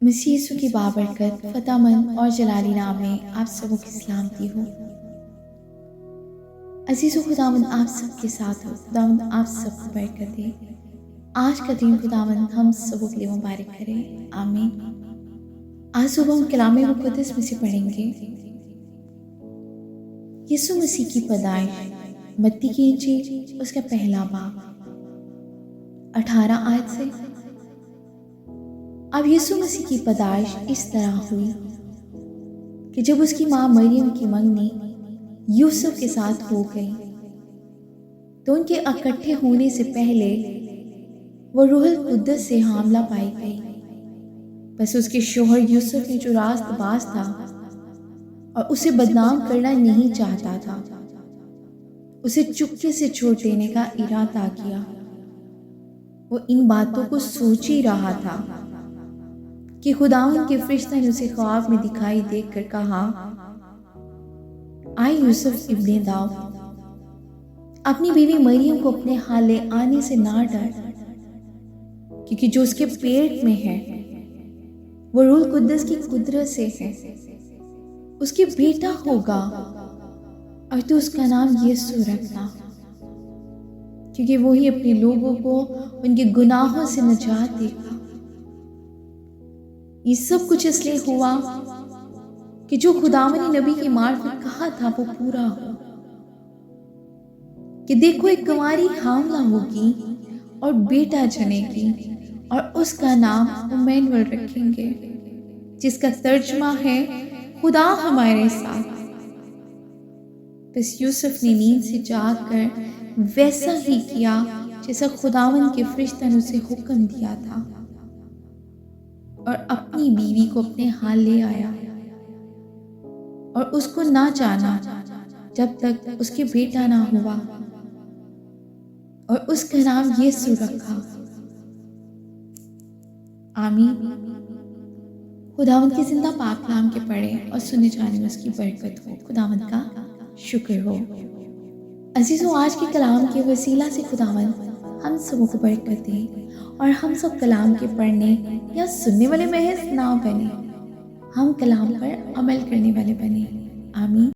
مسیح یسوع کی بابرکت فتح مند اور جلالی نام میں آپ سبوں کی سلامتی ہو۔ عزیز و خداوند آپ سب کے ساتھ ہو۔ خداوند آپ سب کو برکت دے۔ آج کا دن خداوند ہم سبوں کے لیے مبارک کرے، آمین۔ آج صبح ہم کلام مقدس میں سے پڑھیں گے یسوع مسیح کی پیدائش، متی کی انجیل اس کا پہلا باب 18 آیت سے۔ اب یسوع مسیح کی پیدائش اس طرح ہوئی کہ جب اس کی ماں مریم کی منگنی یوسف کے ساتھ ہو گئی تو ان کے اکٹھے ہونے سے پہلے وہ روح القدس سے حاملہ پائی گئی۔ بس اس کے شوہر یوسف نے جو راست باز تھا اور اسے بدنام کرنا نہیں چاہتا تھا، اسے چپکے سے چھوڑ دینے کا ارادہ کیا۔ وہ ان باتوں کو سوچ ہی رہا تھا کہ خداوند کے فرشتہ نے اسے خواب میں دکھائی دیکھ کر کہا، آئے یوسف ابن داؤد، اپنی بیوی مریم کو اپنے ہاں لے آنے سے نہ ڈر، کیونکہ جو اس کے پیٹ میں ہے وہ روح القدس کی قدرت سے ہے۔ اس کے بیٹا ہوگا اور تو اس کا نام یسوع رکھنا، کیونکہ وہی اپنے لوگوں کو ان کے گناہوں سے نجات دے گا۔ یہ سب کچھ اس لیے ہوا کہ جو خداوند نے نبی کی معرفت کہا تھا وہ پورا ہو، کہ دیکھو ایک کنواری حاملہ ہوگی اور بیٹا جنے گی اور اس کا نام عمانویل رکھیں گے، جس کا ترجمہ ہے خدا ہمارے ساتھ۔ بس یوسف نے نیند سے جاگ کر ویسا ہی کیا جیسا خداوند کے فرشتہ نے اسے حکم دیا تھا، اور اپنی بیوی کو اپنے ہاں لے آیا، اور اس کو نہ جانا جب تک اس کے بیٹا نہ ہوا، اور اس کا نام یسوع رکھا، آمین۔ خداوند کی زندہ پاک کلام کے پڑھے اور سنے جانے میں اس کی برکت ہو۔ خداوند کا شکر ہو۔ عزیزو، آج کے کلام کے وسیلہ سے خداوند ہم سب کو برکت دے اور ہم سب کلام کے پڑھنے یا سننے والے محض نہ بنے، ہم کلام پر عمل کرنے والے بنے، آمین۔